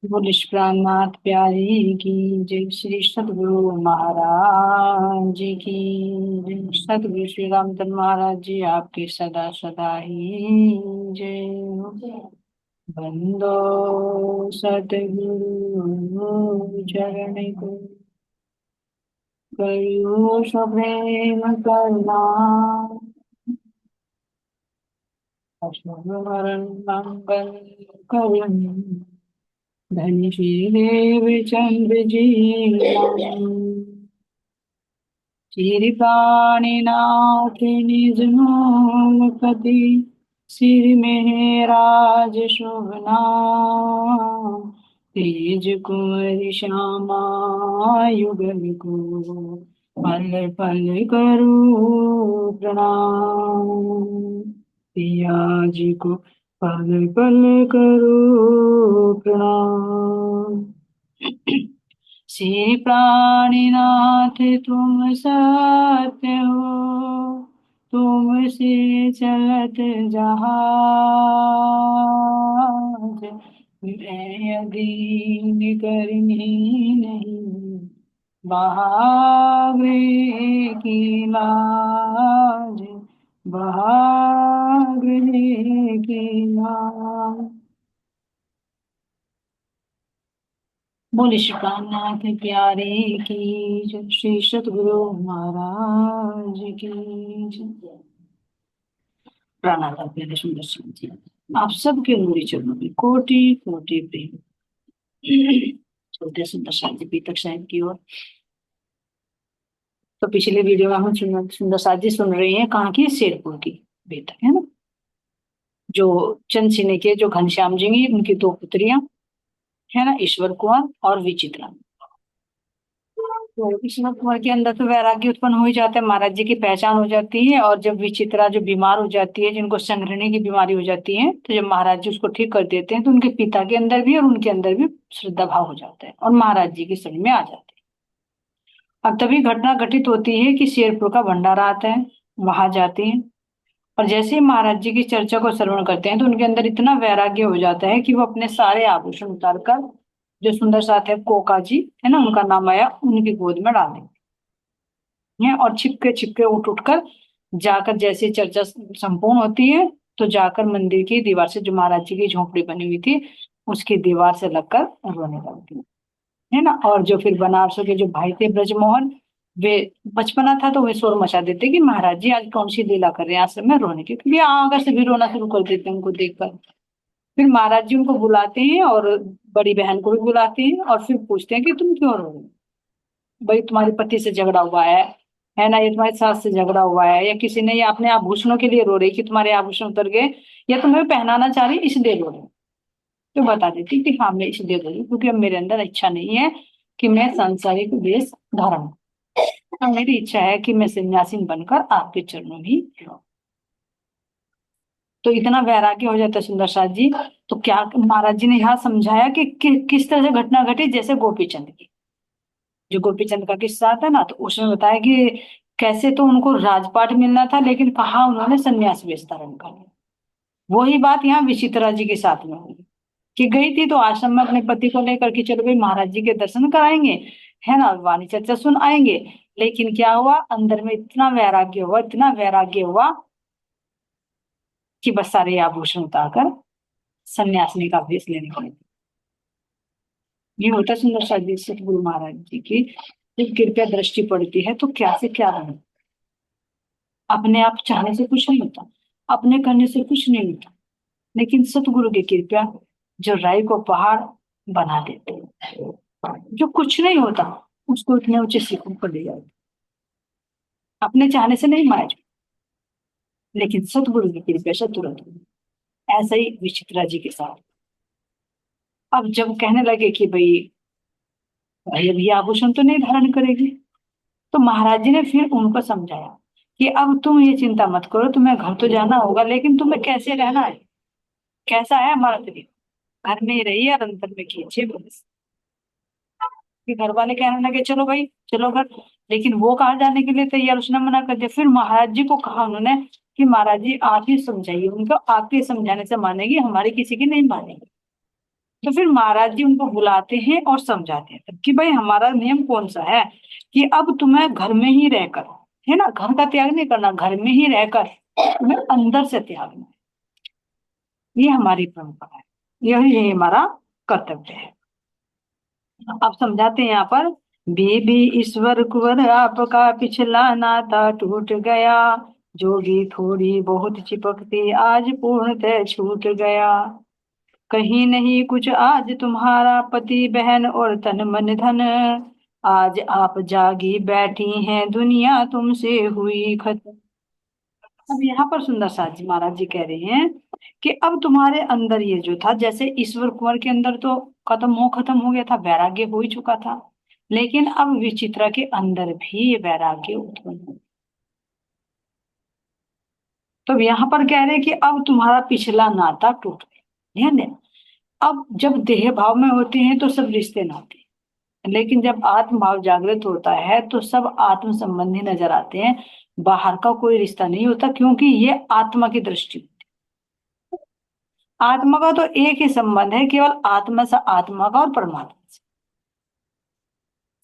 बोले प्राणनाथ प्यारी की जय। श्री सतगुरु महाराज जी की जय। सतगुरु श्री रामचंद्र महाराज जी आपकी सदा सदा ही जय हो। बंदो सतगुरु चरण को करियो प्रेम करना। अष्टभरण मंगल करण धन श्री देव चंद्र जी। श्रीपाणिनाथ निज पति सिर में राज शोभना। तेज कुंवर श्यामा युगल को पल पल करो प्रणाम। पिया जी को पल पल करो प्रणाम। श्री प्राणीनाथ तुम सत्य हो, तुमसे चलत जहाज। मैं अधीन करनी नहीं, बहावे की लाज, बहावे की लाज। बोले श्री कामनाथ प्यारे की जय। श्री सतगुरु महाराज की जय। प्राणात प्यारे सुंदर शांति। आप सबके नूरी चरणों में कोटि कोटि प्रेम। चलते सुंदर शांति पीतक साहिब की ओर। तो पिछले वीडियो में हम सुंदर साथ जी सुन रहे हैं कहाँ की, शेरपुर की बेटा है ना, जो चंद सिने के जो घनश्याम जी की उनकी दो पुत्रियां है ना, ईश्वर कुमार और विचित्रा। तो ईश्वर कुमार के अंदर तो वैराग्य उत्पन्न हो ही जाता है, महाराज जी की पहचान हो जाती है। और जब विचित्रा जो बीमार हो जाती है, जिनको संघृणी की बीमारी हो जाती है, तो जब महाराज जी उसको ठीक कर देते हैं तो उनके पिता के अंदर भी और उनके अंदर भी श्रद्धा भाव हो जाता है और महाराज जी की शरण में आ जाते हैं। अब तभी घटना घटित होती है कि शेरपुर का भंडारा आता है, वहां जाते हैं। और जैसे ही महाराज जी की चर्चा को श्रवण करते हैं तो उनके अंदर इतना वैराग्य हो जाता है कि वो अपने सारे आभूषण उतारकर, जो सुंदर साथ है कोका जी है ना, उनका नाम आया, उनकी गोद में डाल देंगे हैं। और छिपके छिपके उठ उठकर जाकर, जैसे चर्चा संपूर्ण होती है तो जाकर मंदिर की दीवार से, जो महाराज जी की झोपड़ी बनी हुई थी उसकी दीवार से लगकर रोने लगती है ना। और जो फिर बनारस के जो भाई थे ब्रजमोहन, वे बचपना था तो वे शोर मचा देते कि महाराज जी आज कौन सी लीला कर रहे हैं आश्रम में, रोने की, क्योंकि आकर से भी रोना शुरू कर देते हैं उनको देखकर। फिर महाराज जी उनको बुलाते हैं और बड़ी बहन को भी बुलाते हैं और फिर पूछते हैं कि तुम क्यों रो रहे हो, भाई तुम्हारे पति से झगड़ा हुआ है ना, ये तुम्हारी सास से झगड़ा हुआ है, या किसी ने, या अपने आभूषणों के लिए रो रही कि तुम्हारे आभूषण उतर गए, या तुम्हें पहनाना चाह रही इसलिए रो रही। तो बता देती कि हाँ मैं इसलिए रो रही क्योंकि अब मेरे अंदर इच्छा नहीं है कि मैं सांसारिक वेश धारण करूं। अब मेरी इच्छा है कि मैं सन्यासी बनकर आपके चरणों में ही रहूं। तो इतना वैराग्य हो जाता है सुंदर साथ जी। तो क्या महाराज जी ने यहाँ समझाया कि किस तरह से घटना घटी, जैसे गोपी चंद की, जो गोपी चंद का किस्सा आता है ना, तो उसमें बताया कि कैसे तो उनको राजपाट मिलना था लेकिन कहा उन्होंने सन्यास वेश धारण कर लिया। वही बात यहाँ विचित्रा जी के साथ में हुई कि गई थी तो आश्रम में अपने पति को लेकर के चलो भाई महाराज जी के दर्शन कराएंगे है ना, वाणी चर्चा सुन आएंगे। लेकिन क्या हुआ, अंदर में इतना वैराग्य हुआ, इतना वैराग्य हुआ कि बस सारे आभूषण उतारकर सन्यासिनी का वेश लेने लगे। ये होता सुंदर सा जी सतगुरु महाराज जी की जब कृपया दृष्टि पड़ती है तो क्या से क्या बने। अपने आप चाहने से कुछ नहीं होता, अपने करने से कुछ नहीं होता, लेकिन सतगुरु की कृपा जो राय को पहाड़ बना देते हैं, जो कुछ नहीं होता उसको इतने ऊंचे शिखर पर ले जाते। अपने चाहने से नहीं माया जाता, लेकिन सतगुरु की कृपा से तुरंत हुई। ऐसा ही विचित्रा जी के साथ। अब जब कहने लगे कि भाई भाई अब ये आभूषण तो नहीं धारण करेगी, तो महाराज जी ने फिर उनको समझाया कि अब तुम ये चिंता मत करो, तुम्हें घर तो जाना होगा लेकिन तुम्हें कैसे रहना है, कैसा है हमारा तरीका, घर में ही रहिए और अंतर में खींचिए बस। कि घर वाले कहने लगे चलो भाई चलो घर, लेकिन वो कहाँ जाने के लिए तैयार, उसने मना कर दिया। फिर महाराज जी को कहा उन्होंने कि महाराज जी आप ही समझाइए उनको, आपके समझाने से मानेगी, हमारी किसी की नहीं मानेगी। तो फिर महाराज जी उनको बुलाते हैं और समझाते हैं कि भाई हमारा नियम कौन सा है कि अब तुम्हें घर में ही रहकर, है ना, घर का त्याग नहीं करना, घर में ही रहकर तुम्हें अंदर से त्यागना है। ये हमारी परंपरा है, यही हमारा कर्तव्य है। अब समझाते हैं यहाँ पर, बेबी ईश्वर कुंवर आपका पिछला नाता टूट गया, जोगी थोड़ी बहुत चिपकती आज पूर्णतः छूट गया, कहीं नहीं कुछ आज तुम्हारा पति बहन और तन मन धन, आज आप जागी बैठी हैं दुनिया तुमसे हुई खत्म। अब यहाँ पर सुंदर साथ जी महाराज जी कह रहे हैं कि अब तुम्हारे अंदर ये जो था, जैसे ईश्वर कुंवर के अंदर तो खत्म हो गया था, वैराग्य हो ही चुका था, लेकिन अब विचित्रा के अंदर भी ये वैराग्य उत्पन्न हो। तो यहाँ पर कह रहे हैं कि अब तुम्हारा पिछला नाता टूट गया, ध्यान देना। अब जब देह भाव में होते हैं तो सब रिश्ते नाते हैं, लेकिन जब आत्म भाव जागृत होता है तो सब आत्म संबंधी नजर आते हैं, बाहर का कोई रिश्ता नहीं होता, क्योंकि ये आत्मा की दृष्टि, आत्मा का तो एक ही संबंध है, केवल आत्मा से आत्मा का और परमात्मा से।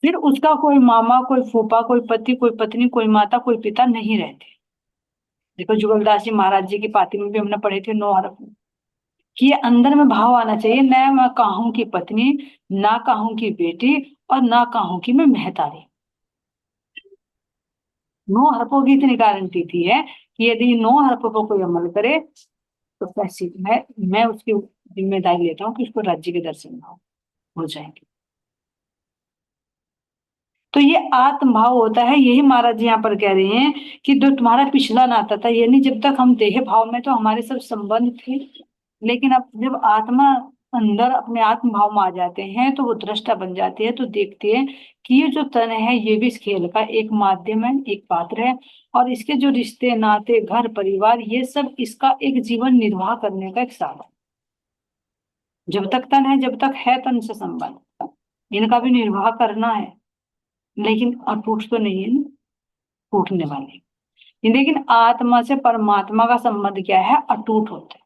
फिर उसका कोई मामा, कोई फूफा, कोई पति, कोई पत्नी, कोई माता, कोई पिता नहीं रहते। देखो जुगलदास जी महाराज जी की पाती में भी हमने पढ़े थे 9 हरफ में, कि ये अंदर में भाव आना चाहिए, न मैं काहूं की पत्नी, ना काहूं की बेटी, और ना काहूं की मैं महतारी। 9 हरफों की इतनी गारंटी थी है कि यदि 9 हरफों को कोई अमल करे तो पैसे मैं उसकी जिम्मेदारी लेता हूँ कि उसको राज्य के दर्शन हो जाएंगे। तो ये आत्म भाव होता है, यही महाराज जी यहाँ पर कह रहे हैं कि जो तुम्हारा पिछला नाता था, यानी जब तक हम देह भाव में तो हमारे सब संबंध थे, लेकिन अब जब आत्मा अंदर अपने आत्म भाव में आ जाते हैं तो वो दृष्टा बन जाती है, तो देखते हैं कि ये जो तन है ये भी इस खेल का एक माध्यम है, एक पात्र है, और इसके जो रिश्ते नाते घर परिवार ये सब इसका एक जीवन निर्वाह करने का एक साधन। जब तक तन है, जब तक है तन से संबंध, इनका भी निर्वाह करना है, लेकिन अटूट तो नहीं है ना, टूटने वाले। लेकिन आत्मा से परमात्मा का संबंध क्या है, अटूट होता है,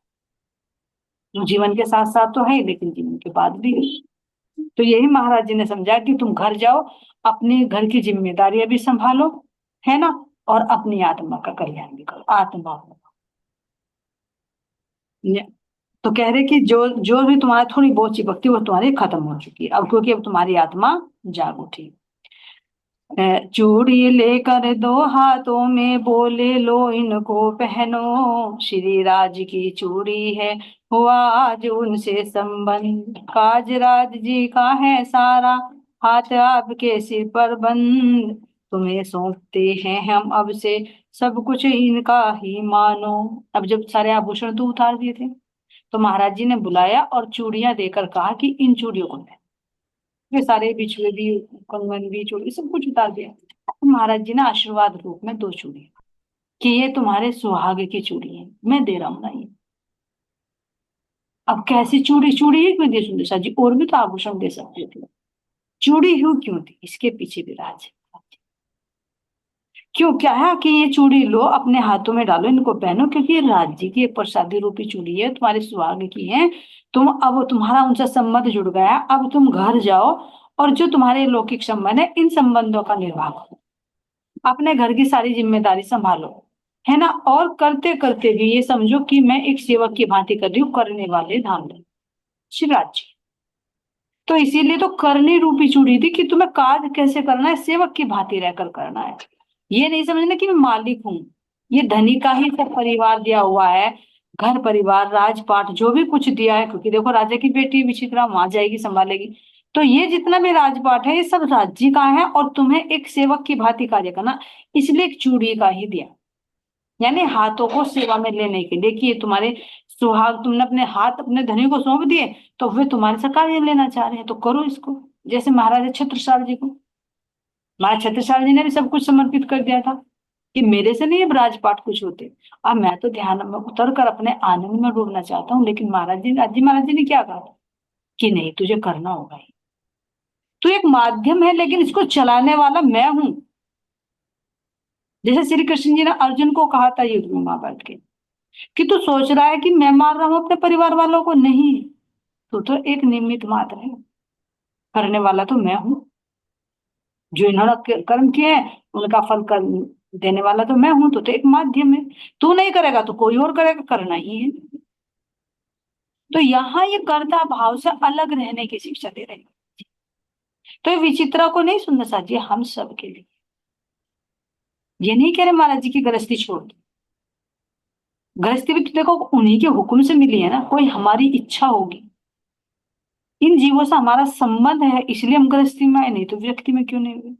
जो जीवन के साथ साथ तो है लेकिन जीवन के बाद भी है। तो यही महाराज जी ने समझा कि तुम घर जाओ, अपने घर की जिम्मेदारियां भी संभालो, है ना, और अपनी आत्मा का कल्याण भी करो, आत्मा को। तो कह रहे कि जो जो भी तुम्हारा थोड़ी बहुत चिपकती वो तुम्हारी खत्म हो चुकी है अब, क्योंकि अब तुम्हारी आत्मा जाग उठी। चूड़ी लेकर दो हाथों में बोले लो इनको पहनो, श्री राज की चूड़ी है हुआ आज उनसे संबंध, काज राज जी का है सारा हाथ आपके सिर पर बंद, तुम्हें सौंपते हैं हम अब से सब कुछ इनका ही मानो। अब जब सारे आभूषण तो उतार दिए थे, तो महाराज जी ने बुलाया और चूड़ियां देकर कहा कि इन चूड़ियों को ले। ये सारे बिछुए भी, कंगन भी, चूड़ी सब कुछ उतार दिया। तो महाराज जी ने आशीर्वाद रूप में 2 चूड़ी कि ये तुम्हारे सुहाग की चूड़ी है, मैं दे रहा हूं ना ये। अब कैसी चूड़ी, चूड़ी ही क्यों दी सुंदर जी, और भी तो आभूषण दे सकते थे, चूड़ी क्यों दी, इसके पीछे भी राज है। क्यों, क्या है कि ये चूड़ी लो अपने हाथों में डालो, इनको पहनो, क्योंकि ये राज्य की एक प्रसादी रूपी चूड़ी है, तुम्हारे सुहाग की है। तुम अब तुम्हारा उनसे संबंध जुड़ गया, अब तुम घर जाओ और जो तुम्हारे लौकिक संबंध है इन संबंधों का निर्वाह करो, अपने घर की सारी जिम्मेदारी संभालो, है ना, और करते करते भी ये समझो कि मैं एक सेवक की भांति कर रही हूँ, करने वाले धाम धन शिवराज जी। तो इसीलिए तो करनी रूपी चूड़ी थी कि तुम्हें कार्य कैसे करना है, सेवक की भांति रहकर करना है। ये नहीं समझना कि मैं मालिक हूँ, ये धनी का ही सब परिवार दिया हुआ है, घर परिवार राजपाट जो भी कुछ दिया है, क्योंकि देखो राजा की बेटी विचित्रा वहां जाएगी संभालेगी, तो ये जितना भी राजपाट है ये सब राज्य का है, और तुम्हें एक सेवक की भांति कार्य करना, इसलिए एक चूड़ी का ही दिया, यानी हाथों को सेवा में लेने के लिए कि ये तुम्हारे सुहाग, तुमने अपने हाथ अपने धनी को सौंप दिए तो वे तुम्हारे से कार्य लेना चाह रहे हैं, तो करो इसको। जैसे महाराजा छत्रसाल जी को, महाराज छत्रसाल जी ने भी सब कुछ समर्पित कर दिया था कि मेरे से नहीं अब राजपाट कुछ होते, अब मैं तो ध्यान में उतर कर अपने आनंद में डूबना चाहता हूँ, लेकिन महाराज जी ने क्या कहा कि नहीं तुझे करना होगा ही, तू एक माध्यम है लेकिन इसको चलाने वाला मैं हूं। जैसे श्री कृष्ण जी ने अर्जुन को कहा था युद्ध में महाभारत के, कि तू सोच रहा है कि मैं मार रहा हूं अपने परिवार वालों को, नहीं, तो एक निमित्त मात्र है, करने वाला तो मैं हूँ। जो इन्होंने कर्म किए हैं उनका फल कर देने वाला तो मैं हूं, तो एक माध्यम है। तू नहीं करेगा तो कोई और करेगा, करना ही है। तो यहाँ ये कर्ता भाव से अलग रहने की शिक्षा दे रहे हैं। तो ये विचित्रा को नहीं सुनना चाहिए, हम सब के लिए। ये नहीं कह रहे महाराज जी की गृहस्थी छोड़ दो। गृहस्थी भी तो देखो उन्हीं के हुक्म से मिली है ना, कोई हमारी इच्छा होगी। इन जीवों से हमारा संबंध है इसलिए हम गृहस्थी में आए, नहीं तो व्यक्ति में क्यों नहीं हुए।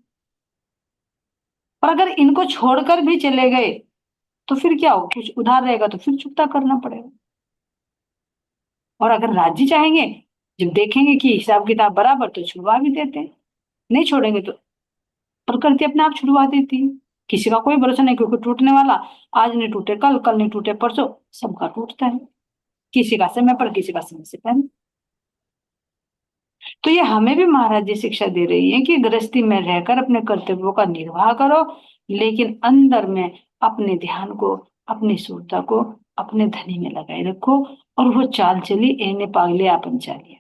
और अगर इनको छोड़कर भी चले गए तो फिर क्या हो, कुछ उधार रहेगा तो फिर चुकता करना पड़ेगा। और अगर राज्य चाहेंगे, जब देखेंगे कि हिसाब किताब बराबर, तो छुड़वा भी देते हैं। नहीं छोड़ेंगे तो प्रकृति अपने आप छुड़वा देती है। किसी का कोई भरोसा नहीं, क्योंकि टूटने वाला आज नहीं टूटे कल, कल नहीं टूटे परसों, सबका टूटता है। किसी का समय पर, किसी का समय से पहले। तो ये हमें भी महाराज जी शिक्षा दे रही है कि गृहस्थी में रहकर अपने कर्तव्यों का निर्वाह करो, लेकिन अंदर में अपने ध्यान को, अपनी सूरता को अपने धनी में लगाए रखो। और वो चाल चली एने पागले आपन चालिए।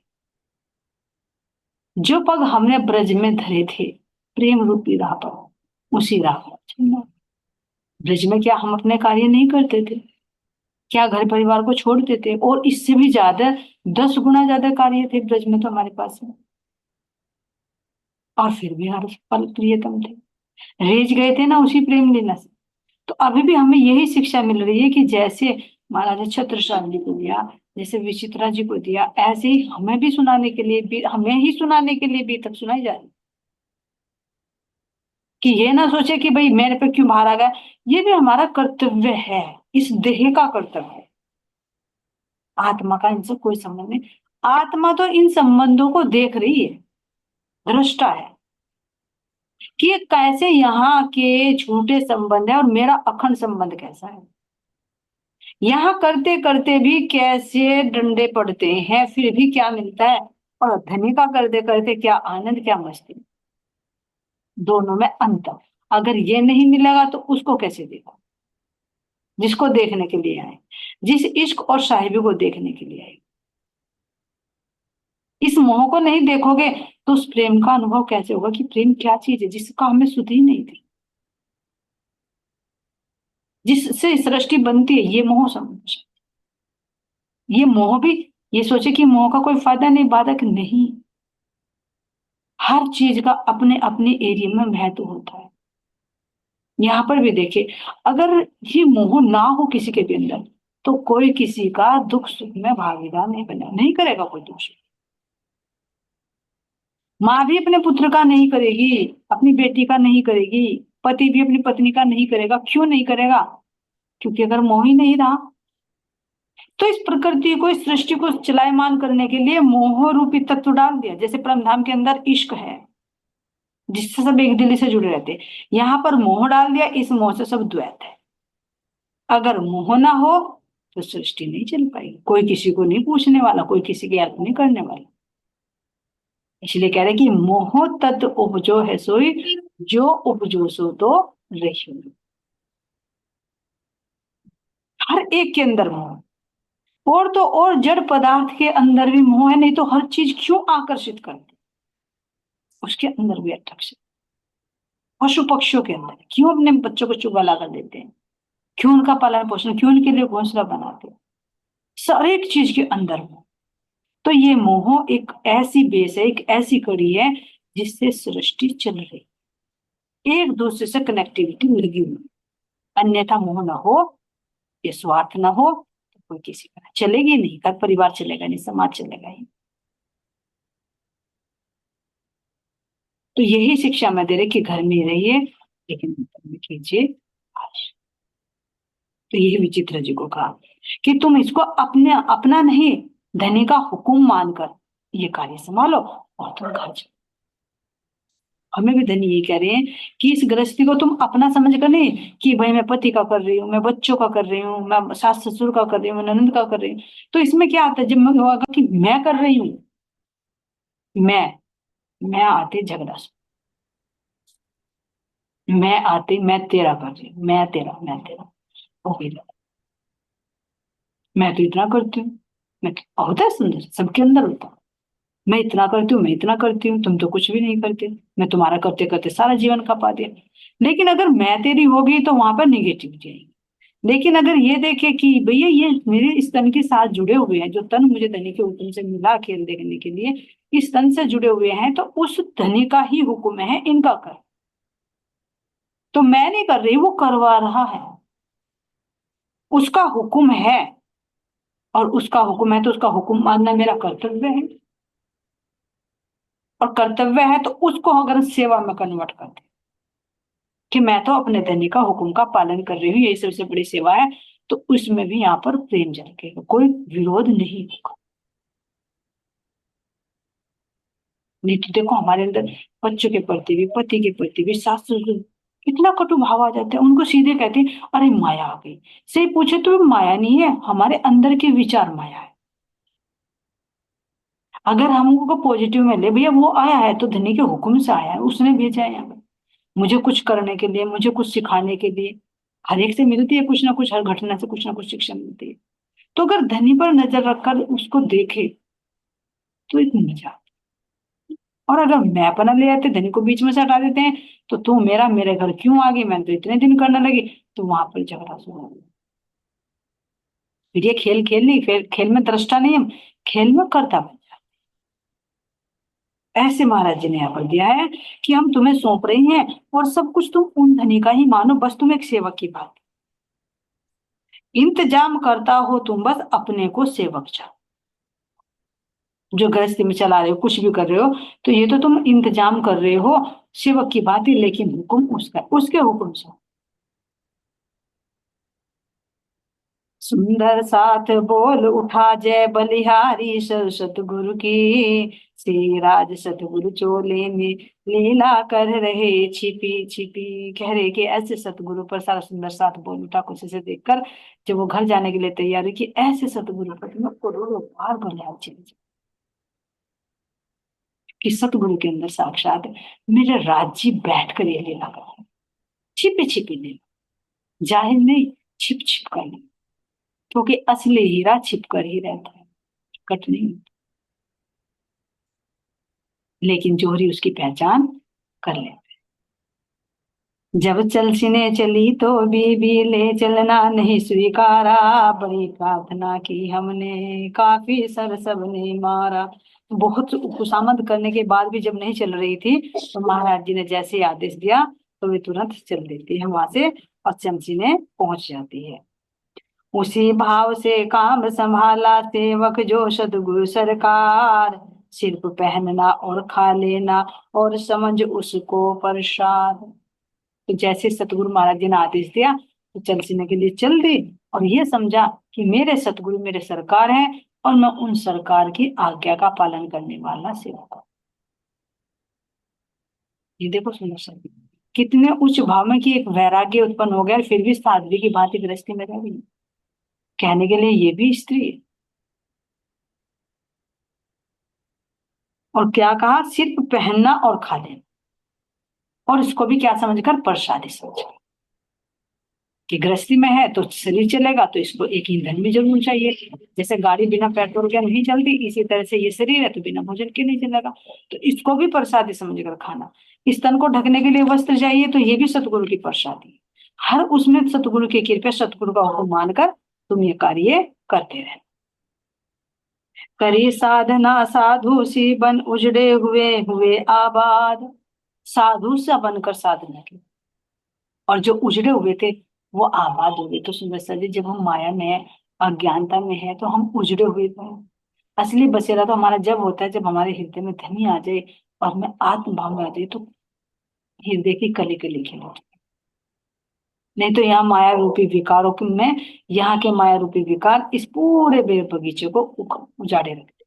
जो पग हमने ब्रज में धरे थे प्रेम रूपी राह पर, उसी राह पर चलना। ब्रज में क्या हम अपने कार्य नहीं करते थे? क्या घर परिवार को छोड़ देते? और इससे भी ज्यादा 10 गुना ज्यादा कार्य थे ब्रज में तो हमारे पास में। और फिर भी हर पल प्रियतम थे, रेज गए थे ना उसी प्रेम लीला से। तो अभी भी हमें यही शिक्षा मिल रही है कि जैसे महाराज ने छत्रसाल जी को दिया, जैसे विचित्रा जी को दिया, ऐसे ही हमें भी सुनाने के लिए भी, हमें ही सुनाने के लिए भी तक सुनाई जा रही है। कि ये ना सोचे कि भाई मेरे पे क्यों भार आ गया। ये भी हमारा कर्तव्य है, इस देह का कर्तव्य है। आत्मा का इनसे कोई संबंध नहीं। आत्मा तो इन संबंधों को देख रही है, दृष्टा है कि ये कैसे यहाँ के झूठे संबंध है और मेरा अखंड संबंध कैसा है। यहाँ करते करते भी कैसे डंडे पड़ते हैं, फिर भी क्या मिलता है। और धनी का करते करते क्या आनंद, क्या मस्ती। दोनों में अंतर। अगर ये नहीं मिलेगा तो उसको कैसे देखो, जिसको देखने के लिए आए, जिस इश्क और साहिबी को देखने के लिए आए। इस मोह को नहीं देखोगे तो उस प्रेम का अनुभव कैसे होगा, कि प्रेम क्या चीज है जिसका हमें सुध ही नहीं थी। जिससे सृष्टि बनती है, ये मोह समझ। ये मोह भी, ये सोचे कि मोह का कोई फायदा नहीं, बाधक नहीं। हर चीज का अपने अपने एरिया में महत्व होता है। यहाँ पर भी देखिए, अगर ये मोह ना हो किसी के भी अंदर, तो कोई किसी का दुख सुख में भागीदार नहीं बना, नहीं करेगा कोई दुख सुख। माँ भी अपने पुत्र का नहीं करेगी, अपनी बेटी का नहीं करेगी। पति भी अपनी पत्नी का नहीं करेगा। क्यों नहीं करेगा? क्योंकि अगर मोह ही नहीं रहा। तो इस प्रकृति को, इस सृष्टि को चलायमान करने के लिए मोह रूपी तत्व डाल दिया। जैसे परम धाम के अंदर इश्क है, जिससे सब एक दिली से जुड़े रहते हैं। यहाँ पर मोह डाल दिया, इस मोह से सब द्वैत है। अगर मोह ना हो तो सृष्टि नहीं चल पाएगी। कोई किसी को नहीं पूछने वाला, कोई किसी की हेल्प नहीं करने वाला। इसलिए कह रहे कि मोह तत्व उपजो है सोई, जो उपजो सो तो रही। हर एक के अंदर मोह। और तो और जड़ पदार्थ के अंदर भी मोह है, नहीं तो हर चीज क्यों आकर्षित करती, उसके अंदर भी अट्रैक्शन। पशु पक्षियों के अंदर क्यों अपने बच्चों को चुगला कर देते हैं, क्यों उनका पालन पोषण, क्यों उनके लिए घोंसला बनाते हैं। हर एक चीज के अंदर मोह। तो ये मोह एक ऐसी बेस है, एक ऐसी कड़ी है जिससे सृष्टि चल रही, एक दूसरे से कनेक्टिविटी लगी हुई। अन्यथा मोह ना हो, ये स्वार्थ ना हो, तो कोई किसी का चलेगी नहीं, घर परिवार चलेगा नहीं, समाज चलेगा ही। तो यही शिक्षा मैं दे रही कि घर में रहिए लेकिन अंतर में कीजिए आश। तो यही विचित्र जी को कहा कि तुम इसको अपने अपना नहीं, धनी का हुक्म मानकर ये कार्य संभालो और तुम घर जाओ। हमें भी धनी ये कह रहे हैं कि इस गृहस्थी को तुम अपना समझ कर नहीं, कि भाई मैं पति का कर रही हूँ, मैं बच्चों का कर रही हूँ, मैं सास ससुर का कर रही हूँ, ननद का कर रही हूँ। तो इसमें क्या आता है, जब मैं होगा कि मैं कर रही हूँ, मैं आते झगड़ा, मैं आते मैं तेरा कर रही हूँ, मैं तेरा, मैं तेरा। ओके, मैं तो इतना करती हूँ। मैं होता है सुंदर, सबके अंदर होता है। मैं इतना करती हूँ, मैं इतना करती हूँ, तुम तो कुछ भी नहीं करते, मैं तुम्हारा करते करते सारा जीवन खपा दिया। लेकिन अगर मैं तेरी हो गई तो वहां पर निगेटिविटी आएगी। लेकिन अगर ये देखे कि भैया ये मेरे इस तन के साथ जुड़े हुए हैं, जो तन मुझे धनी के हुक्म से मिला खेल देखने के लिए इस तन से जुड़े हुए हैं, तो उस धनी का ही हुक्म है इनका कर। तो मैं नहीं कर रही, वो करवा रहा है, उसका हुक्म है। और उसका हुक्म है तो उसका हुक्म मानना मेरा कर्तव्य है। और कर्तव्य है तो उसको अगर सेवा में कन्वर्ट कर दे कि मैं तो अपने धनी का हुक्म का पालन कर रही हूँ, यही सबसे बड़ी सेवा है, तो उसमें भी यहाँ पर प्रेम झलकेगा, कोई विरोध नहीं होगा। नहीं तो देखो हमारे अंदर बच्चों के प्रति भी, पति के प्रति भी, सास ससुर कितना कटु भाव आ जाते हैं, उनको सीधे कहते हैं अरे माया आ गई। से पूछे तो माया नहीं है, हमारे अंदर के विचार माया है। अगर हम उनको पॉजिटिव में ले, भैया वो आया है तो धनी के हुक्म से आया है, उसने भेजा है यहाँ पे मुझे कुछ करने के लिए, मुझे कुछ सिखाने के लिए। हर एक से मिलती है कुछ ना कुछ, हर घटना से कुछ ना कुछ शिक्षा मिलती है। तो अगर धनी पर नजर रखकर उसको देखे तो एक मजा। और अगर मैं अपना ले आते, धनी को बीच में से हटा देते हैं, तो तू मेरा मेरे घर क्यों आ गई, मैं तो इतने दिन करने लगी, तो वहां पर झगड़ा शुरू हो गया। फिर ये खेल खेल नहीं, फिर खेल में दृष्टा नहीं, हम खेल में कर्ता बन जाते। ऐसे महाराज जी ने यहाँ पर दिया है कि हम तुम्हें सौंप रहे हैं और सब कुछ तुम उन धनी का ही मानो, बस तुम एक सेवक की बात, इंतजाम करता हो तुम बस अपने को सेवक जान। जो गृहस्थी में चला रहे हो, कुछ भी कर रहे हो, तो ये तो तुम इंतजाम कर रहे हो सेवक की बात ही, लेकिन हुक्म उसका, उसके हुक्म से। सुंदर साथ बोल उठा जय बलिहारी सतगुरु की, श्री राज सतगुरु चोले में लीला कर रहे छिपी छिपी। कह रहे कि ऐसे सतगुरु पर सारा सुंदर साथ बोल उठा खुशी से देखकर, जब वो घर जाने के लिए तैयार हुई कि ऐसे सतगुरु पर तुम्हें करोड़ों बार बलिहार चली जाए। कि सतगुरु के अंदर साक्षात मेरे राज्य बैठ कर ये लीला कर रहे हैं। छिपी छिपी लीला, जाहिर नहीं, छिप छिप कर लीला। क्योंकि असली हीरा छिप कर ही रहता है, कट नहीं। लेकिन जोहरी उसकी पहचान कर ले। जब चलसिने चली तो बीबी ले चलना नहीं स्वीकारा, बड़ी प्रार्थना की हमने काफी सर सबने मारा। बहुत खुशामद करने के बाद भी जब नहीं चल रही थी, तो महाराज जी ने जैसे ही आदेश दिया तो वे तुरंत चल देती है वहां से, और चमचीने पहुंच जाती है। उसी भाव से काम संभाला सेवक जो सदगुरु सरकार, सिर्फ पहनना और खा लेना और समझ उसको प्रसाद। तो जैसे सतगुरु महाराज जी ने आदेश दिया तो चल सीने के लिए चल दी, और ये समझा कि मेरे सतगुरु मेरे सरकार हैं और मैं उन सरकार की आज्ञा का पालन करने वाला सेवक हूँ। ये देखो सुंदर सा कितने उच्च भाव में कि एक वैराग्य उत्पन्न हो गया और फिर भी साध्वी की भांति गृहस्थी में रह गई। कहने के लिए ये भी स्त्री है। और क्या कहा, सिर्फ पहनना और खा लेना, और इसको भी क्या समझकर, प्रसादी समझकर कि गृहस्थी में है तो शरीर चलेगा, तो इसको एक ईंधन भी जरूर चाहिए। जैसे गाड़ी बिना पेट्रोल के नहीं चलती, इसी तरह से ये शरीर है तो बिना भोजन के नहीं चलेगा, तो इसको भी प्रसादी समझकर खाना। इस तन को ढकने के लिए वस्त्र चाहिए, तो ये भी सतगुरु की प्रसादी है। हर उसमें सतगुरु की कृपा, सतगुरु का हुक्म मानकर तुम ये कार्य करते रहे। करी साधना साधु सी बन उजड़े हुए हुए आबाद। साधु सा बनकर साधना की, और जो उजड़े हुए थे वो आबाद हो गए। तो सुंदर सा जी, जब हम माया में अज्ञानता में है तो हम उजड़े हुए थे। असली बसेरा तो हमारा जब होता है जब हमारे हृदय में धनी आ जाए और हमें आत्म भाव में आ जाए, तो हृदय की कली कली खिल उठे। नहीं तो यहाँ माया रूपी विकारों में, यहाँ के माया रूपी विकार इस पूरे बगीचे को उजाड़े रखते।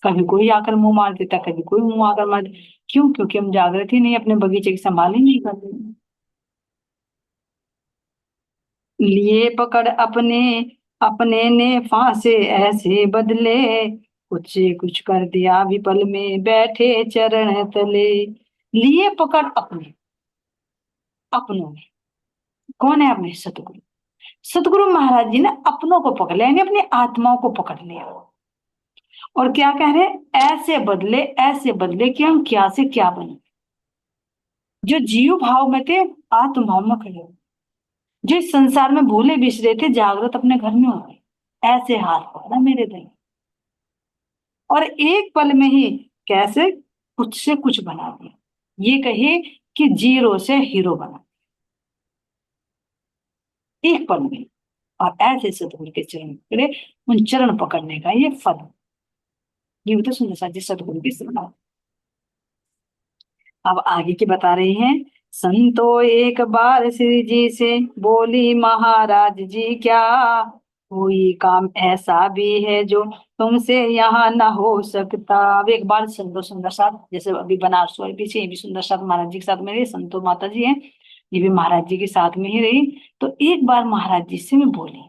कभी कोई आकर मुंह मार देता, कभी कोई मुंह आकर मार देता। क्यों? क्योंकि हम जागृत ही नहीं, अपने बगीचे की संभाल ही नहीं करते। लिए पकड़ अपने, अपने ने फांसे ऐसे बदले, कुछ कुछ कर दिया विपल में बैठे चरण तले। लिए पकड़ अपने, अपनों में कौन है? अपने सतगुरु। सतगुरु महाराज जी ने अपनों को पकड़ लिया, यानी अपनी आत्माओं को पकड़ लिया। और क्या कह रहे हैं, ऐसे बदले कि हम क्या से क्या बने। जो जीव भाव में थे, आत्म भाव में खड़े हो। जो इस संसार में भूले बिसरे थे, जागृत अपने घर में हो गए। ऐसे हाथ पकड़ा मेरे दिल, और एक पल में ही कैसे कुछ से कुछ बना दिया। ये कहे कि जीरो से हीरो बना, एक पल में। और ऐसे सतगुरु के चरण पकड़े, उन चरण पकड़ने का ये फल। ये भी तो सुंदर सा जी सतगुरु की सेवा। अब आगे की बता रहे हैं। संतो एक बार श्री जी से बोली महाराज जी क्या, कोई काम ऐसा भी है जो तुमसे यहाँ ना हो सकता। अब एक बार संतो सुंदर साथ, जैसे अभी बनारस वाले पीछे ये भी सुंदर साथ महाराज जी के साथ में रही, संतो माता जी हैं, ये भी महाराज जी के साथ में ही रही। तो एक बार महाराज जी से मैं बोली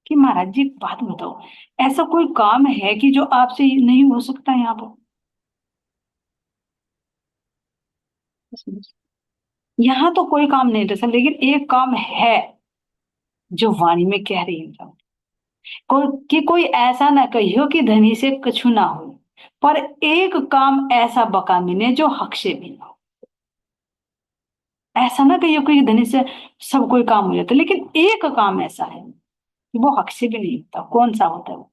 कि महाराज जी एक बात बताओ, ऐसा कोई काम है कि जो आपसे नहीं हो सकता यहाँ पर। यहाँ तो कोई काम नहीं था सर, लेकिन एक काम है जो वाणी में कह रही हूँ। कि कोई ऐसा ना कहियो कि धनी से कछु ना हो, पर एक काम ऐसा बका मिले जो हक से भी ना हो। ऐसा ना कहियो कि धनी से सब कोई काम हो जाता, लेकिन एक काम ऐसा है कि वो हक से भी नहीं होता। कौन सा होता है वो?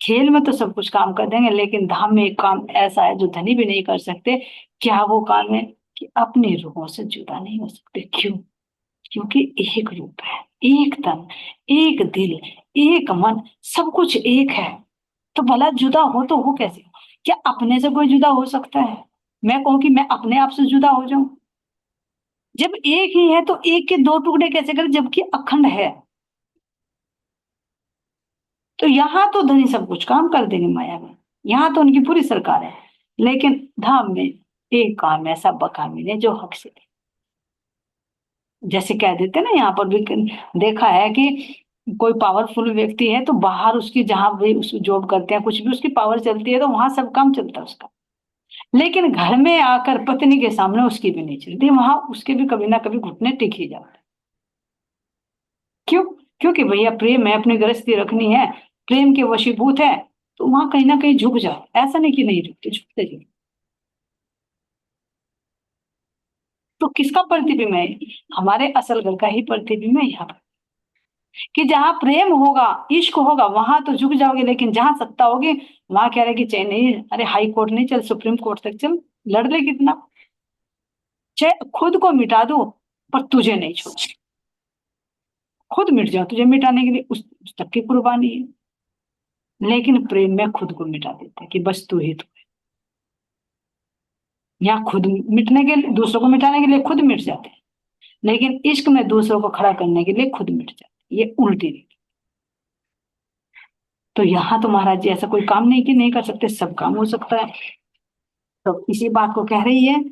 खेल में तो सब कुछ काम कर देंगे, लेकिन धाम में एक काम ऐसा है जो धनी भी नहीं कर सकते। क्या वो काम है? कि अपने रूहों से जुदा नहीं हो सकते। क्यों? क्योंकि एक रूप है, एक तन, एक दिल, एक मन, सब कुछ एक है। तो भला जुदा हो तो हो कैसे? क्या अपने से कोई जुदा हो सकता है? मैं कहूं कि मैं अपने आप से जुदा हो जाऊं? जब एक ही है तो एक के दो टुकड़े कैसे करें, जबकि अखंड है। तो यहाँ तो धनी सब कुछ काम कर देंगे माया में, यहाँ तो उनकी पूरी सरकार है। लेकिन धाम में एक काम ऐसा बका मिले जो हक से दे। जैसे कह देते ना, यहाँ पर भी देखा है कि कोई पावरफुल व्यक्ति है तो बाहर उसकी, जहां भी उस जॉब करते हैं, कुछ भी उसकी पावर चलती है तो वहां सब काम चलता है उसका। लेकिन घर में आकर पत्नी के सामने उसकी भी नहीं चलती, वहां उसके भी कभी ना कभी घुटने टिक ही जाते। क्यों? क्योंकि भैया प्रेम है, अपनी गृहस्थी रखनी है, प्रेम के वशीभूत है, तो वहां कहीं ना कहीं झुक जाओ। ऐसा नहीं कि नहीं झुकते, झुकते जी। तो किसका प्रतिबिंब है? हमारे असल घर का ही प्रतिबिंब है यहाँ पर। कि जहां प्रेम होगा, इश्क होगा, वहां तो झुक जाओगे, लेकिन जहां सत्ता होगी वहां कह रहे कि चाहे नहीं, अरे हाई कोर्ट नहीं, चल सुप्रीम कोर्ट तक चल, लड़ ले कितना, चाहे खुद को मिटा दो, पर तुझे नहीं छोड़। खुद मिट जाओ, तुझे मिटाने के लिए उस तक की कुर्बानी है। लेकिन प्रेम में खुद को मिटा देते हैं कि बस तू ही तू। यहाँ खुद मिटने के लिए, दूसरों को मिटाने के लिए खुद मिट जाते हैं, लेकिन इश्क में दूसरों को खड़ा करने के लिए खुद मिट जाते हैं। ये उल्टी रीत। तो यहाँ तो महाराज जी ऐसा कोई काम नहीं कि नहीं कर सकते, सब काम हो सकता है। तो इसी बात को कह रही है,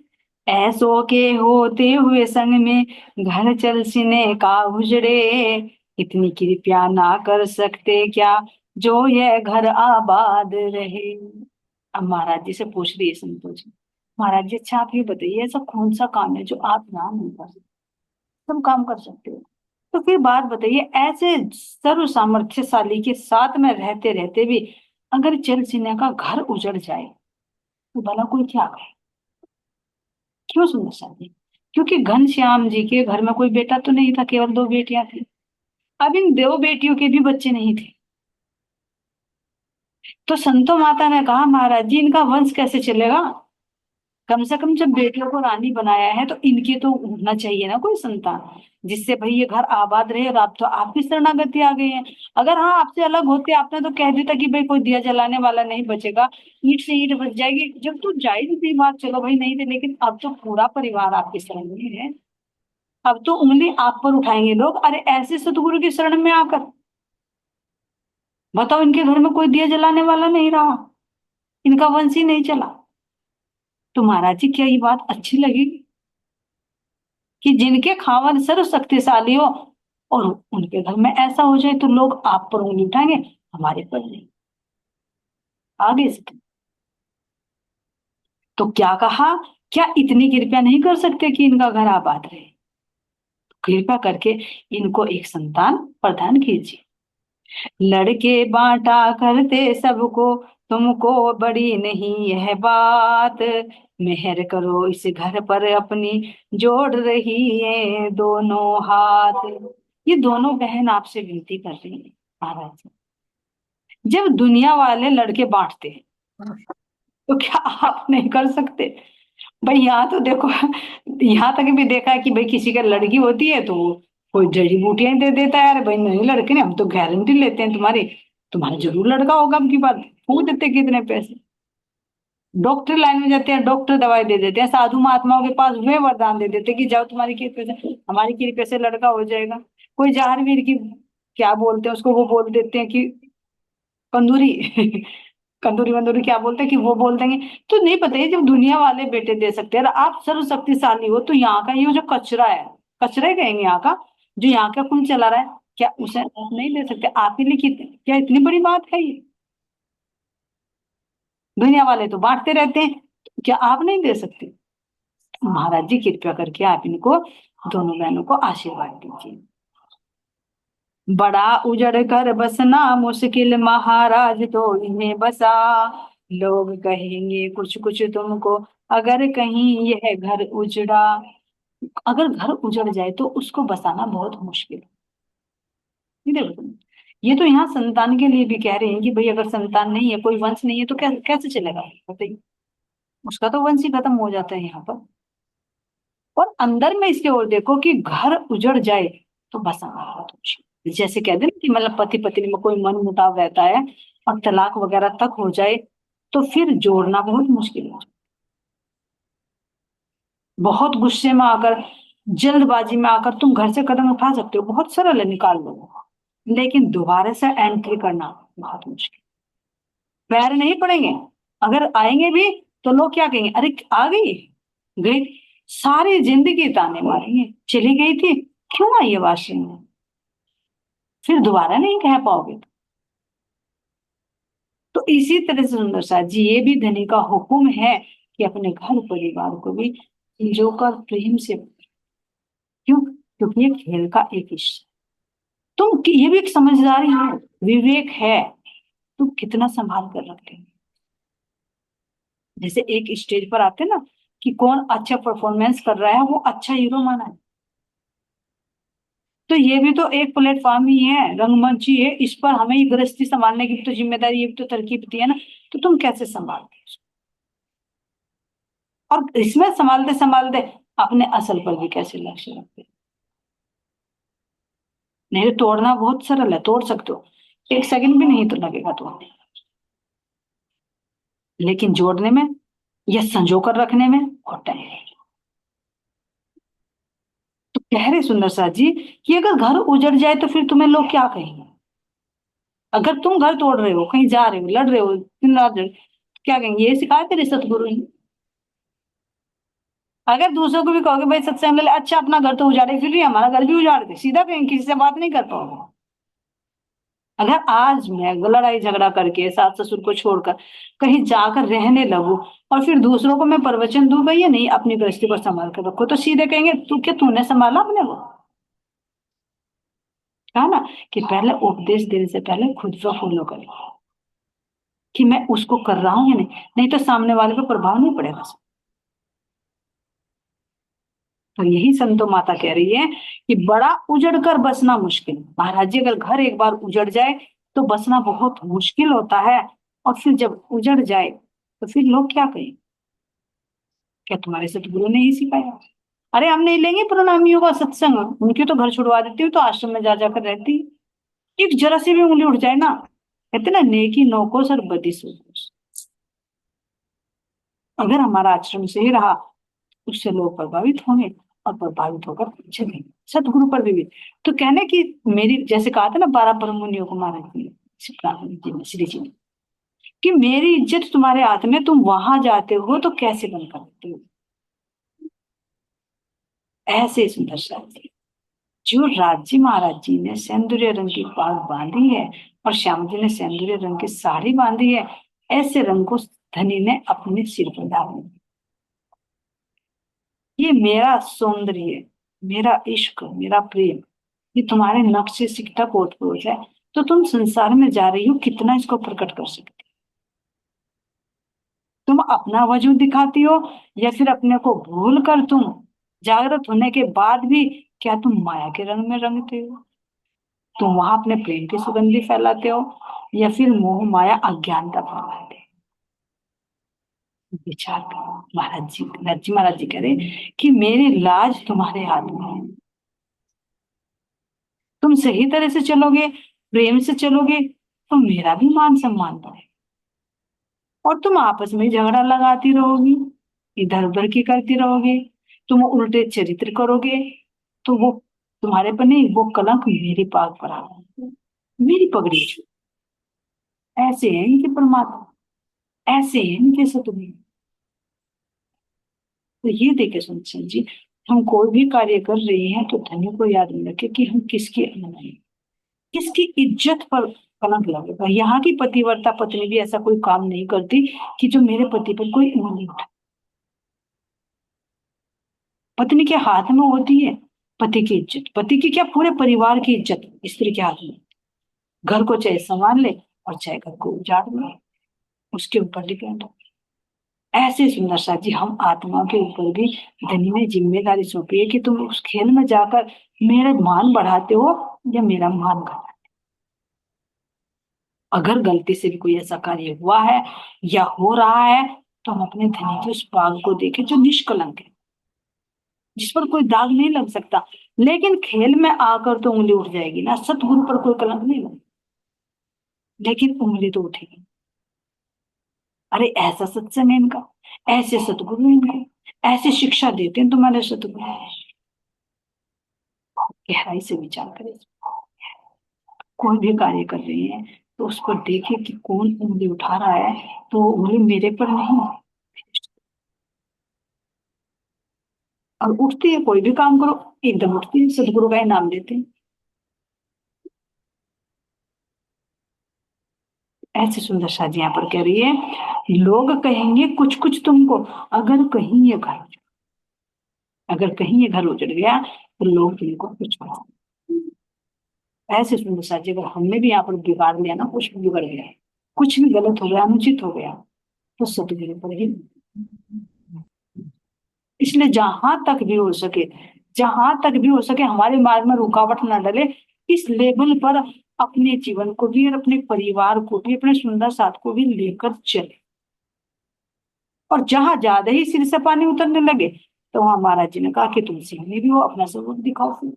ऐसो के होते हुए संग में घर चल सिने का उजड़े, इतनी कृपया ना कर सकते क्या जो ये घर आबाद रहे। अब महाराज जी से पूछ रही है संतोष जी, महाराज जी अच्छा आप ये बताइए, ऐसा कौन सा काम है जो आप ना नहीं कर सकते, सब काम कर सकते हो। तो फिर बात बताइए, ऐसे सर्व सामर्थ्यशाली के साथ में रहते रहते भी अगर चल सिने का घर उजड़ जाए तो भला कोई क्या करे? क्यों सुनना चाहती? क्योंकि घनश्याम जी के घर में कोई बेटा तो नहीं था, केवल दो बेटियां थी। अब इन दो बेटियों के भी बच्चे नहीं थे। तो संतो माता ने कहा महाराज जी इनका वंश कैसे चलेगा? कम से कम जब बेटियों को रानी बनाया है तो इनके तो होना चाहिए ना कोई संतान, जिससे भाई ये घर आबाद रहे। और आप तो आपकी शरणागति आ गई है। अगर हाँ आपसे अलग होते, आपने तो कह देता कि भाई कोई दिया जलाने वाला नहीं बचेगा, ईंट से ईंट बच जाएगी, जब तो जायज थी बात, चलो भाई नहीं थे। लेकिन अब तो पूरा परिवार आपकी शरण में है, अब तो उंगली आप पर उठाएंगे लोग। अरे ऐसे सतगुरु की शरण में आकर बताओ, इनके घर में कोई दिया जलाने वाला नहीं रहा, इनका वंश ही नहीं चला। तो महाराज जी क्या ये बात अच्छी लगेगी कि जिनके खावन सर्व शक्तिशाली हो और उनके घर में ऐसा हो जाए तो लोग आप पर उंगली उठाएंगे, हमारे पर नहीं। आगे से तो क्या कहा, क्या इतनी कृपया नहीं कर सकते कि इनका घर आबाद रहे? कृपा करके इनको एक संतान प्रदान कीजिए। लड़के बांटा करते सबको, तुमको बड़ी नहीं यह बात, मेहर करो इस घर पर अपनी, जोड़ रही है दोनों हाथ। ये दोनों बहन आपसे विनती कर रही है महाराज जी। जब दुनिया वाले लड़के बांटते हैं तो क्या आप नहीं कर सकते? भाई यहाँ तो देखो, यहाँ तक भी देखा है कि भाई किसी का लड़की होती है तो वो कोई जड़ी बूटियां ही दे देता है, अरे भाई नहीं लड़के ने, हम तो गारंटी लेते हैं तुम्हारी, तुम्हारा जरूर लड़का होगा, अब की बात फूक देते कितने पैसे। डॉक्टर लाइन में जाते हैं, डॉक्टर दवाई दे देते हैं, साधु महात्माओं के पास वे वरदान दे देते हैं कि जाओ तुम्हारी कृपा से, हमारी कृपा से लड़का हो जाएगा। कोई जहार वीर की क्या बोलते हैं उसको, वो बोल देते हैं कि कंदूरी कंदूरी वंदूरी क्या बोलते हैं कि वो बोल देंगे। तो नहीं पता है, जब दुनिया वाले बेटे दे सकते हैं और आप सर्वशक्तिशाली हो, तो यहाँ का ये जो कचरा है, कचरा ही कहेंगे यहाँ का, जो यहाँ का खून चला रहा है, क्या उसे आप नहीं दे सकते? आपके लिए क्या इतनी बड़ी बात है ये? दुनिया वाले तो बांटते रहते हैं, क्या आप नहीं दे सकते? महाराज जी कृपया करके आप इनको दोनों बहनों को आशीर्वाद दीजिए। बड़ा उजड़ कर बसना मुश्किल महाराज तो इन्हें बसा, लोग कहेंगे कुछ कुछ तुमको अगर कहीं यह घर उजड़ा। अगर घर उजड़ जाए तो उसको बसाना बहुत मुश्किल है। ये देखो तुम, ये तो यहाँ संतान के लिए भी कह रहे हैं कि भाई अगर संतान नहीं है, कोई वंश नहीं है, तो कैसे चलेगा बताइए? उसका तो वंश ही खत्म हो जाता है यहाँ पर। और अंदर में इसके और देखो कि घर उजड़ जाए तो बसाना बहुत मुश्किल। जैसे कहते हैं ना कि मतलब पति पत्नी में कोई मन मुटाव रहता है और तलाक वगैरह तक हो जाए, तो फिर जोड़ना बहुत मुश्किल हो जाए। बहुत गुस्से में आकर, जल्दबाजी में आकर तुम घर से कदम उठा सकते हो, बहुत सरल है, निकाल लो, लेकिन दोबारा से एंट्री करना बहुत मुश्किल। पैर नहीं पड़ेंगे, अगर आएंगे भी तो लोग क्या कहेंगे, अरे आ गई, गई, सारी जिंदगी ताने मारेंगे, चली गई थी, क्यों आई है वाशरूम में, फिर दोबारा नहीं कह पाओगे। तो इसी तरह से सुंदर सा जी, ये भी धनी का हुक्म है कि अपने घर परिवार को भी संजोकर प्रेम से, क्यों? क्योंकि ये खेल का एक हिस्सा, तुम ये भी एक समझदारी है, विवेक है, तुम कितना संभाल कर रखते हो। जैसे एक स्टेज पर आते हैं ना कि कौन अच्छा परफॉर्मेंस कर रहा है, वो अच्छा हीरो माना है, तो ये भी तो एक प्लेटफॉर्म ही है, रंगमंच ही है, इस पर हमें ही गृहस्थी संभालने की भी तो जिम्मेदारी, ये भी तो तरकीब दी है ना। तो तुम कैसे संभालते हो? और इसमें संभालते संभालते अपने असल पर भी कैसे लक्ष्य रखते हो? नहीं तो तोड़ना बहुत सरल है, तोड़ सकते हो, एक सेकंड भी नहीं तो लगेगा तोड़ने, लेकिन जोड़ने में या संजो कर रखने में और टाइम लगेगा। तो कह रहे सुंदर सा जी कि अगर घर उजड़ जाए तो फिर तुम्हें लोग क्या कहेंगे? अगर तुम घर तोड़ रहे हो, कहीं जा रहे हो, लड़ रहे हो दिन रात, क्या कहेंगे? ये सिखाया तेरे सतगुरु ने। अगर दूसरों को भी कहोगे भाई सत्संग ले ले, अच्छा अपना घर तो उजाड़े, फिर भी हमारा घर भी उजाड़ दे, सीधा कहेंगे, किसी से बात नहीं कर पाओगे। अगर आज मैं लड़ाई झगड़ा करके सास ससुर को छोड़कर कहीं जाकर रहने लगूं और फिर दूसरों को मैं प्रवचन दूं भैया नहीं अपनी गृहस्थी को संभाल कर रखो, तो सीधे कहेंगे तू क्या, तूने संभाला अपने को? कहा ना कि पहले उपदेश देने से पहले खुद को फॉलो करें कि मैं उसको कर रहा हूं या नहीं, नहीं तो सामने वाले को प्रभाव नहीं पड़ेगा। तो यही संतो माता कह रही है कि बड़ा उजड़ कर बसना मुश्किल। महाराज जी अगर घर एक बार उजड़ जाए तो बसना बहुत मुश्किल होता है, और फिर जब उजड़ जाए तो फिर लोग क्या कहें? क्या तुम्हारे सतगुरु ने ही सिखाया? अरे हम नहीं लेंगे प्रणामियों का सत्संग, उनके तो घर छुड़वा देती हूँ, तो आश्रम में जा जाकर रहती। एक जरा सी भी उंगली उठ जाए ना, कहते ना नेकी नौको सर बदी सो। अगर हमारा आश्रम से ही रहा, उससे लोग प्रभावित होंगे और प्रभावित होकर चलेंगे सतगुरु पर भी। तो कहने की मेरी, जैसे कहा था ना 12 परम मुनियों को महाराज जी ने, श्री जी ने, कि मेरी इज्जत तुम्हारे हाथ में, तुम वहां जाते हो तो कैसे बन करते हो? ऐसे सुंदर शादी, जो राज्य महाराज जी ने सेंदूरिया रंग की पाग बांधी है और श्याम जी ने सेंदूरिया रंग की साड़ी बांधी है, ऐसे रंग को धनी ने अपने सिर पर डाल दिया। ये मेरा सौंदर्य, मेरा इश्क, मेरा प्रेम, ये तुम्हारे नक्श से सिकटा पोत पोत है, तो तुम संसार में जा रही हो, कितना इसको प्रकट कर सकते? तुम अपना वजूद दिखाती हो, या फिर अपने को भूल कर तुम जागृत होने के बाद भी क्या तुम माया के रंग में रंगते हो? तुम वहां अपने प्रेम की सुगंधी फैलाते हो, या फिर मोह माया अज्ञानता फैलाते हो? विचार करो। महाराज जी कह रहे कि मेरी लाज तुम्हारे हाथ में है। तुम सही तरह से चलोगे, प्रेम से चलोगे, तो मेरा भी मान सम्मान बढ़ेगा। और तुम आपस में झगड़ा लगाती रहोगी, इधर उधर की करती रहोगे, तुम उल्टे चरित्र करोगे, तो वो तुम्हारे पर नहीं, वो कलंक मेरी पाग पर आएगा, मेरी पगड़ी छू। ऐसे है इनके परमात्मा, ऐसे है इनके सतगुरु। तो ये देखे सुनसन जी, हम कोई भी कार्य कर रहे हैं तो धनी को याद में रखे कि हम किसकी अनुयायी, किसकी इज्जत पर कलंक लगेगा। यहाँ की पतिव्रता पत्नी भी ऐसा कोई काम नहीं करती कि जो मेरे पति पर कोई उंगली उठा। पत्नी के हाथ में होती है पति की इज्जत, पति की क्या पूरे परिवार की इज्जत स्त्री के हाथ में। घर को चाहे संभाल ले और चाहे घर को उजाड़ ले, उसके ऊपर डिपेंड हो। ऐसे सुंदर सा जी, हम आत्मा के ऊपर भी धनी ने जिम्मेदारी सौंपी है कि तुम उस खेल में जाकर मेरा मान बढ़ाते हो या मेरा मान घटाते। अगर गलती से भी कोई ऐसा कार्य हुआ है या हो रहा है, तो हम अपने धनी के उस पाग को देखें जो निष्कलंक है, जिस पर कोई दाग नहीं लग सकता। लेकिन खेल में आकर तो उंगली उठ जाएगी ना, सतगुरु पर कोई कलंक नहीं लगे, लेकिन उंगली तो उठेगी। अरे ऐसा सत्संग है इनका, ऐसे सतगुरु हैं इनको, ऐसे शिक्षा देते हैं तुम्हारे सतगुरु। गहराई से विचार करें। कोई भी कार्य कर रहे हैं तो उस पर देखे कि कौन उंगली उठा रहा है, तो उंगली मेरे पर नहीं। और उठती है, कोई भी काम करो एकदम उठती है, सतगुरु का ही नाम लेते हैं। ऐसे सुंदर शादी यहाँ पर कह रही है, लोग कहेंगे कुछ कुछ तुमको, अगर कहीं ये घर अगर कहीं ये घर उजड़ गया तो लोग तुमको कुछ कहेंगे। ऐसे सुंदर साजी, अगर हमने भी यहाँ पर बिगाड़ लिया ना, कुछ भी बिगड़ गया, कुछ भी गलत हो गया, अनुचित हो गया, तो सतगुरु पर ही। इसलिए जहां तक भी हो सके हमारे मार्ग में रुकावट ना डले। इस लेवल पर अपने जीवन को भी और अपने परिवार को भी, अपने सुंदर साथ को भी लेकर चले। और जहां ज्यादा ही सिर से पानी उतरने लगे, तो वहां महाराज जी ने कहा कि तुम सीखने भी हो, अपना सबूत दिखाओ फिर।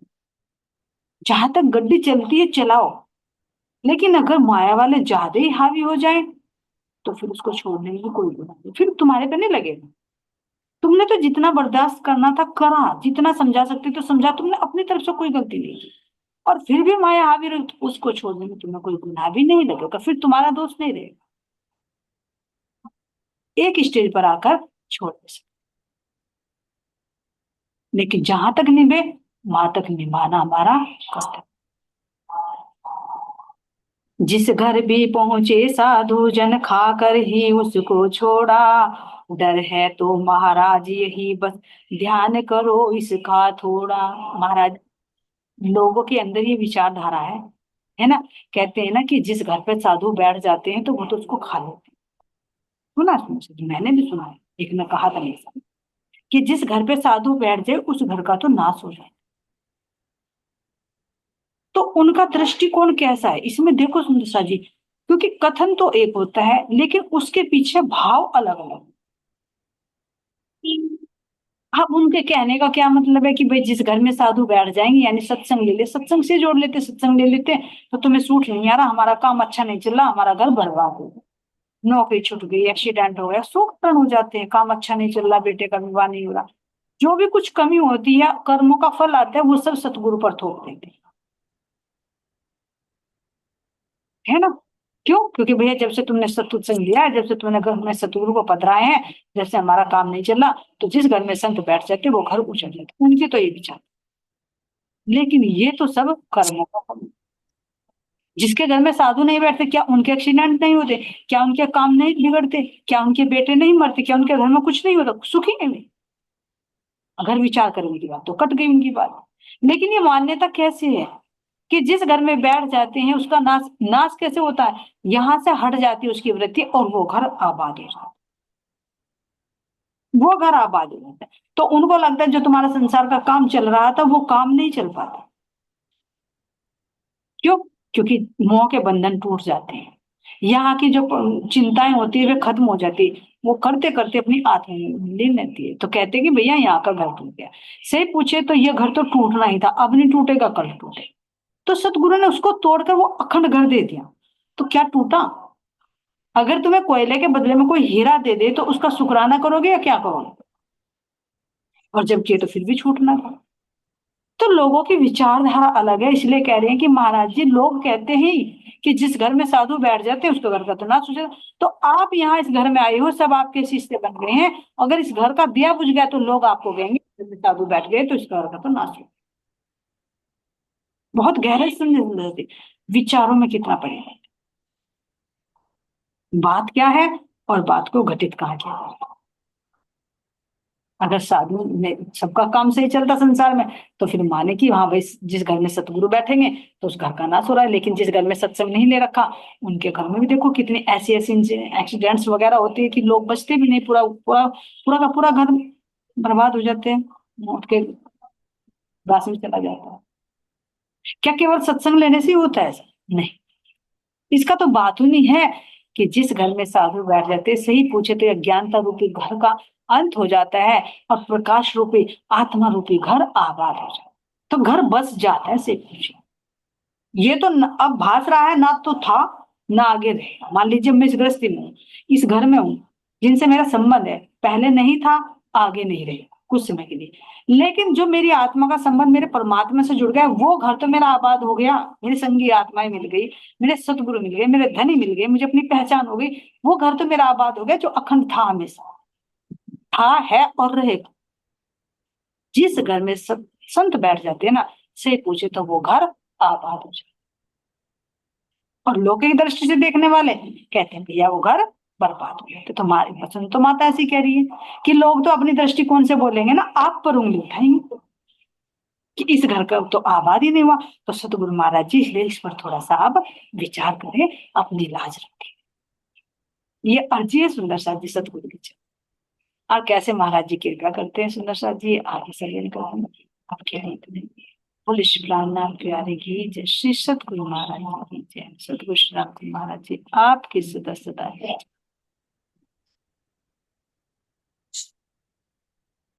जहां तक गड्डी चलती है चलाओ, लेकिन अगर माया वाले ज्यादा ही हावी हो जाए, तो फिर उसको छोड़ने में भी कोई गुनाह नहीं, फिर तुम्हारे पे नहीं लगेगा। तुमने तो जितना बर्दाश्त करना था करा, जितना समझा सकते तो समझा, तुमने अपनी तरफ से कोई गलती नहीं की, और फिर भी माया हावी रही, तो उसको छोड़ने में तुम्हें कोई गुनाह भी नहीं लगेगा, फिर तुम्हारा दोष नहीं रहेगा। एक स्टेज पर आकर छोड़ दे सकते, लेकिन जहां तक निभे वहां तक निभाना हमारा कर्तव्य। जिस घर भी पहुंचे साधु जन, खाकर ही उसको छोड़ा, डर है तो महाराज यही बस, ध्यान करो इसका थोड़ा। महाराज, लोगों के अंदर ये विचारधारा है ना। कहते हैं ना कि जिस घर पे साधु बैठ जाते हैं तो वो तो उसको खा लेते हैं। सुना है तुमसे? मैंने भी सुना है, एक ने कहा था मेरे साथ कि जिस घर पे साधु बैठ जाए उस घर का तो नाश हो जाए। तो उनका दृष्टिकोण कैसा है इसमें देखो सुंदर जी, क्योंकि कथन तो एक होता है लेकिन उसके पीछे भाव अलग अलग। अब उनके कहने का क्या मतलब है कि भाई जिस घर में साधु बैठ जाएंगे, यानी सत्संग ले ले, सत्संग से जोड़ लेते, सत्संग ले लेते, तो तुम्हें सूट नहीं आ रहा, हमारा काम अच्छा नहीं चल रहा, हमारा घर बर्बाद हो गया, नौकरी छूट गई, एक्सीडेंट हो गया, सूखन हो जाते हैं, काम अच्छा नहीं चल रहा, बेटे का विवाह नहीं हो रहा, जो भी कुछ कमी होती है, कर्मों का फल आता है, वो सब सतगुरु पर थोप देते हैं, है ना। क्यों? क्योंकि भैया जब से तुमने सत्संग लिया है, जब से तुमने घर में सतगुरु को पधराए हैं, जब से हमारा काम नहीं चल रहा, तो जिस घर में संत बैठ जाते वो घर उजड़ जाते, उनके तो ये विचार। लेकिन ये तो सब कर्मों का फल। जिसके घर में साधु नहीं बैठते, क्या उनके एक्सीडेंट नहीं होते? क्या उनके काम नहीं बिगड़ते? क्या उनके बेटे नहीं मरते? क्या उनके घर में कुछ नहीं होता? सुखी है वे। अगर विचार करें उनकी बात तो कट गई उनकी बात। लेकिन ये मान्यता कैसे है कि जिस घर में बैठ जाते हैं उसका नाश नाश कैसे होता है, यहां से हट जाती है उसकी वृत्ति और वो घर आबाद हो जाता है, वो घर आबाद हो जाता है। तो उनको लगता है जो तुम्हारा संसार का काम चल रहा था वो काम नहीं चल पाता। क्यों? क्योंकि मोह के बंधन टूट जाते हैं, यहाँ की जो चिंताएं होती है वे खत्म हो जाती है, वो करते करते अपनी आत्मा में लीन रहती है। तो कहते हैं कि भैया यहाँ का घर टूट गया। सही पूछे तो ये घर तो टूटना ही था, अब नहीं टूटेगा कल टूटे। तो सतगुरु ने उसको तोड़कर वो अखंड घर दे दिया। तो क्या टूटा? अगर तुम्हें कोयले के बदले में कोई हीरा दे दे तो उसका शुक्राना करोगे या क्या करोगे? और जब किए तो फिर भी छूटना था। तो लोगों की विचारधारा अलग है, इसलिए कह रहे हैं कि महाराज जी लोग कहते हैं कि जिस घर में साधु बैठ जाते हैं उसका घर का तो नाश हो जाता। तो आप यहाँ इस घर में आए हो, सब आपके शिष्य बन गए हैं, अगर इस घर का दिया बुझ गया तो लोग आपको कहेंगे साधु बैठ गए तो इस घर का तो नाश हो। बहुत गहराई समझे, विचारों में कितना पड़ेगा, बात क्या है और बात को घटित कहा गया है। अगर साधु में सबका काम सही चलता संसार में तो फिर माने कि हाँ भाई जिस घर में सतगुरु बैठेंगे तो उस घर का नाश हो रहा है। लेकिन जिस घर में सत्संग नहीं ले रखा उनके घर में भी देखो कितनी ऐसी ऐसी एक्सीडेंट्स वगैरह होती है कि लोग बचते भी नहीं, पूरा पूरा पूरा का पूरा घर बर्बाद हो जाते हैं, मौत के रास में चला जाता है। क्या केवल सत्संग लेने से ही होता है ऐसा? नहीं, इसका तो बात ही नहीं है कि जिस घर में साधु बैठ जाते हैं, सही पूछे तो अज्ञानता रूपी घर का अंत हो जाता है और प्रकाश रूपी आत्मा रूपी घर आबाद हो जाता है। तो घर बस जाता है, सही पूछे। ये तो अब भास रहा है, ना तो था ना आगे रहेगा। मान लीजिए मैं इस गृहस्थी में हूँ, इस घर में हूँ, जिनसे मेरा संबंध है, पहले नहीं था आगे नहीं रहेगा कुछ समय के लिए। लेकिन जो मेरी आत्मा का संबंध मेरे परमात्मा से जुड़ गया वो घर तो मेरा आबाद हो गया, मेरी संगी आत्माएं मिल गई, मेरे सतगुरु मिल गए, मेरे धनी मिल गए, मुझे अपनी पहचान हो गई। वो घर तो मेरा आबाद हो गया जो अखंड था, हमेशा था, है और रहेगा। जिस घर में संत बैठ जाते हैं ना, से पूछे तो वो घर आबाद हो जाए। और लौकिक दृष्टि से देखने वाले कहते हैं भैया वो घर बर्बाद हो गया। तो तुम्हारी पसंद तो माता ऐसी कह रही है कि लोग तो अपनी दृष्टिकोण से बोलेंगे ना, आप पर उंगली उठाएंगे कि इस घर का तो आबाद ही नहीं हुआ। तो सतगुरु महाराज जी इसलिए इस पर थोड़ा सा आप विचार करें, अपनी लाज रखें। ये अर्जी है सुंदर साथ जी सतगुरु की। और कैसे महाराज जी कृपा करते हैं सुंदर साथ जी, आगे सर्जन करते हैं। अब क्या है, पुलिस प्राणनाथ प्यारे की जय, श्री सतगुरु महाराज जी की जय, सतगुरु श्री राम महाराज जी आपकी सदा सदा है।